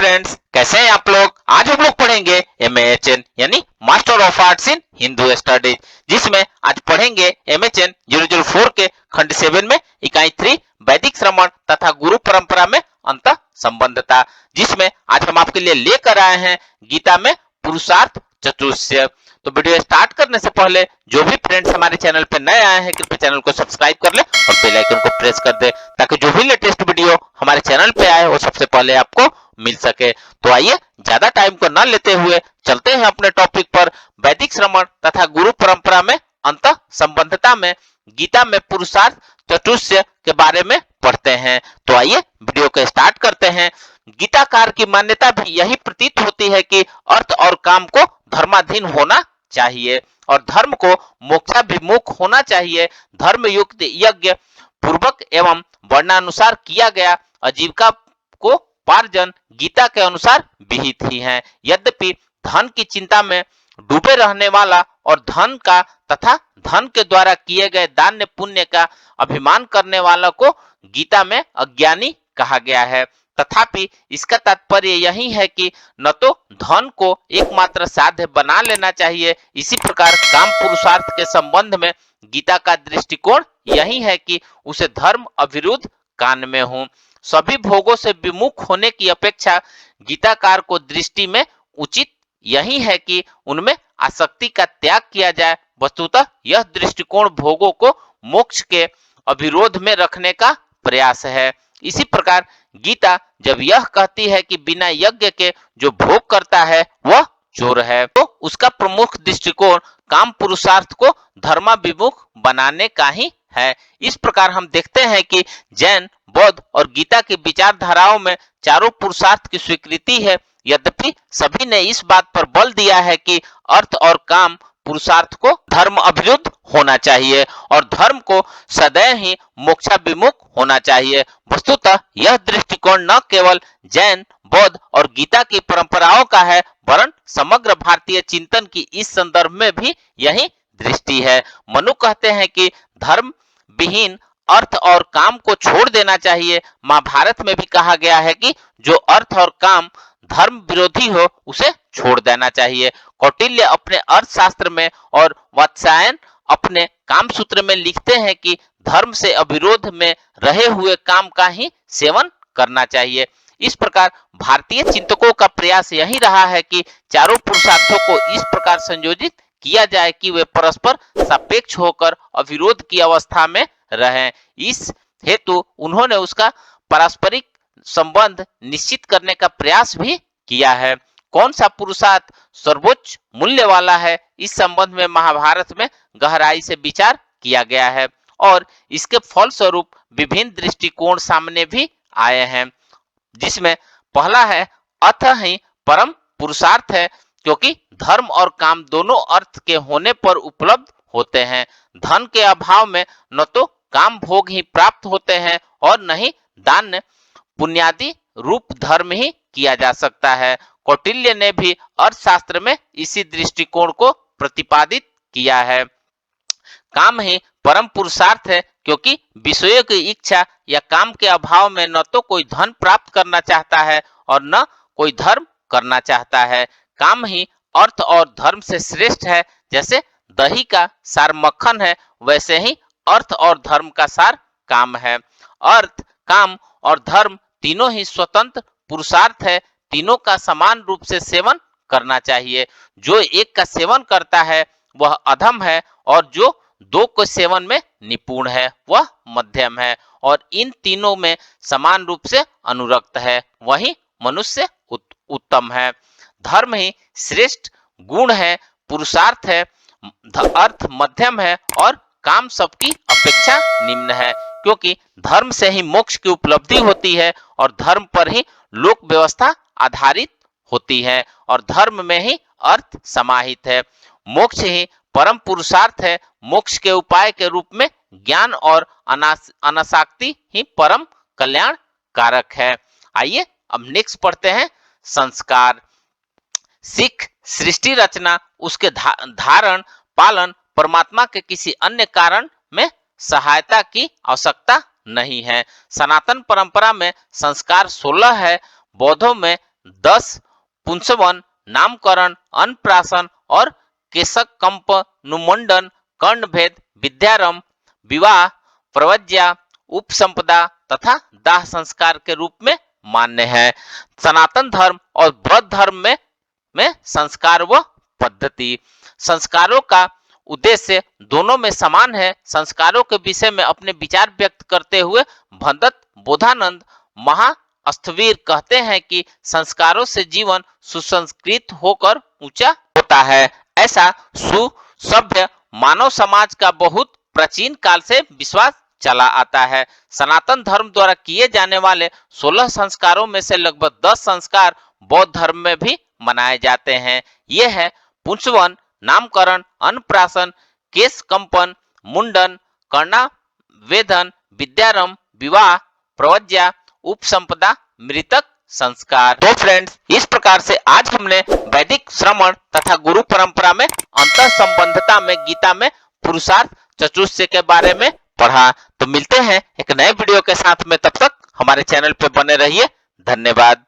Friends, कैसे हैं आप लोग। आज हम लोग पढ़ेंगे MAHN यानी master of arts in Hindu studies, जिसमें आज पढ़ेंगे MHN 004 के खंड 7 में इकाई 3 वैदिक श्रमण तथा गुरु परंपरा में अंत संबंधता, जिसमें आज हम आपके लिए लेकर आए हैं गीता में पुरुषार्थ चतुष्य। तो वीडियो स्टार्ट करने से पहले जो भी फ्रेंड्स हमारे चैनल पे नए आए हैं कृपया चैनल को सब्सक्राइब कर ले और बेल आइकन को प्रेस कर दे, ताकि जो भी लेटेस्ट वीडियो हमारे चैनल पे आए वो सबसे पहले आपको मिल सके। तो आइए ज्यादा टाइम को न लेते हुए चलते हैं अपने टॉपिक पर। वैदिक श्रमण तथा गुरु परंपरा में अंत संबंधता में गीता में पुरुषार्थ चतुष्य के बारे में पढ़ते हैं। तो आइए वीडियो को स्टार्ट करते हैं। गीताकार की मान्यता भी यही प्रतीत होती है कि अर्थ और काम को धर्माधीन होना चाहिए और धर्म को मोक्षाभिमुख होना चाहिए। धर्म युक्त यज्ञ पूर्वक एवं वर्णानुसार किया गया आजीविका को पार्जन गीता के अनुसार विहित ही है। यद्यपि धन की चिंता में डूबे रहने वाला और धन का तथा धन के द्वारा किए गए दान पुण्य का अभिमान करने वाला को गीता में अज्ञानी कहा गया है। तथापि इसका तात्पर्य यही है कि न तो धन को एकमात्र साध्य बना लेना चाहिए, इसी प्रकार काम पुरुषार्थ के संबंध में गीता का दृष्टिकोण यही है कि उसे धर्म अविरुद्ध कान में हो। सभी भोगों से विमुख होने की अपेक्षा गीताकार को दृष्टि में उचित यही है कि उनमें आसक्ति का त्याग किया जाए। वस्तुतः यह दृष्टिकोण भोगों को मोक्ष के अविरोध में रखने का प्रयास है। इसी प्रकार गीता जब यह कहती है कि बिना यज्ञ के जो भोग करता है वह चोर है, तो उसका प्रमुख दृष्टिकोण काम पुरुषार्थ को धर्माभिमुख बनाने का ही है। इस प्रकार हम देखते हैं कि जैन, बौद्ध और गीता की विचारधाराओं में चारों पुरुषार्थ की स्वीकृति है। यद्यपि सभी ने इस बात पर बल दिया है कि अर्थ और काम पुरुषार्थ को धर्म अभिरुद्ध होना चाहिए और धर्म को सदैव ही मोक्षाभिमुख होना चाहिए। वस्तुतः यह दृष्टिकोण न केवल जैन, बौद्ध और गीता की परंपराओं का है, वरन समग्र भारतीय चिंतन की इस संदर्भ में भी यही दृष्टि है। मनु कहते हैं कि धर्म विहीन अर्थ और काम को छोड़ देना चाहिए। महाभारत में भी कहा गया है कि जो अर्थ और काम धर्म विरोधी हो उसे छोड़ देना चाहिए। कौटिल्य अपने अर्थशास्त्र में और वात्स्यायन अपने काम सूत्र में लिखते हैं कि धर्म से अविरोध में रहे हुए काम का ही सेवन करना चाहिए। इस प्रकार भारतीय चिंतकों का प्रयास यही रहा है कि चारों पुरुषार्थों को इस प्रकार संयोजित किया जाए कि वे परस्पर सापेक्ष होकर अविरोध की अवस्था में रहें। इस हेतु उन्होंने उसका पारस्परिक संबंध निश्चित करने का प्रयास भी किया है। कौन सा पुरुषार्थ सर्वोच्च मूल्य वाला है, इस संबंध में महाभारत में गहराई से विचार किया गया है और इसके फलस्वरूप विभिन्न दृष्टिकोण सामने भी आए हैं, जिसमें पहला है अथ ही परम पुरुषार्थ है, क्योंकि धर्म और काम दोनों अर्थ के होने पर उपलब्ध होते हैं। धन के अभाव में न तो काम भोग ही प्राप्त होते हैं और न ही दान पुण्यादि रूप धर्म ही किया जा सकता है। कौटिल्य ने भी अर्थशास्त्र में इसी दृष्टिकोण को प्रतिपादित किया है। काम ही परम पुरुषार्थ है, क्योंकि विषयों की इच्छा या काम के अभाव में न तो कोई धन प्राप्त करना चाहता है और न कोई धर्म करना चाहता है। काम ही अर्थ और धर्म से श्रेष्ठ है। जैसे दही का सार मक्खन है, वैसे ही अर्थ और धर्म का सार काम है। अर्थ, काम और धर्म तीनों ही स्वतंत्र पुरुषार्थ है। तीनों का समान रूप से सेवन करना चाहिए। जो एक का सेवन करता है वह अधम है और जो दो के सेवन में निपुण है वह मध्यम है और इन तीनों में समान रूप से अनुरक्त है वही मनुष्य उत्तम है। धर्म ही श्रेष्ठ गुण है, पुरुषार्थ है, अर्थ मध्यम है और काम सबकी अपेक्षा निम्न है, क्योंकि धर्म से ही मोक्ष की उपलब्धि होती है और धर्म पर ही लोक व्यवस्था आधारित होती है और धर्म में ही अर्थ समाहित है। मोक्ष ही परम पुरुषार्थ है। मोक्ष के उपाय के रूप में ज्ञान और अनासक्ति ही परम कल्याण कारक है। आइए अब नेक्स्ट पढ़ते हैं संस्कार। सिख सृष्टि रचना, उसके धारण पालन परमात्मा के किसी अन्य कारण में सहायता की आवश्यकता नहीं है। सनातन परंपरा में संस्कार 16 है, बौद्धों में 10 पुंसवन, नामकरण, अन्नप्राशन और केशक कंप, नुमुंडन, कर्णभेद, विद्यारंभ, विवाह, प्रवज्या, उपसंपदा तथा दाह संस्कार के रूप में मान्य है। सनातन धर्म और बौद्ध धर्म में संस्कार व पद्धति। संस्कारों का उद्देश्य दोनों में समान है। संस्कारों के विषय में अपने विचार व्यक्त करते हुए भगत बोधानंद महाअस्थवीर कहते हैं कि संस्कारों से जीवन सुसंस्कृत होकर ऊंचा होता है। ऐसा सुसभ्य मानव समाज का बहुत प्राचीन काल से विश्वास चला आता है। सनातन धर्म द्वारा किए जाने वाले 16 संस्कारों में से लगभग 10 संस्कार बौद्ध धर्म में भी मनाए जाते हैं। ये है पुंसवन, नामकरण, अन्नप्राशन, केश कंपन, मुंडन, कर्णावेधन, विद्यारंभ, विवाह, प्रवज्या, उपसंपदा, मृतक संस्कार। तो फ्रेंड्स, इस प्रकार से आज हमने वैदिक श्रमण तथा गुरु परंपरा में अंतर संबंधता में गीता में पुरुषार्थ चतुष्टय के बारे में पढ़ा। तो मिलते हैं एक नए वीडियो के साथ में, तब तक हमारे चैनल पे बने रहिए। धन्यवाद।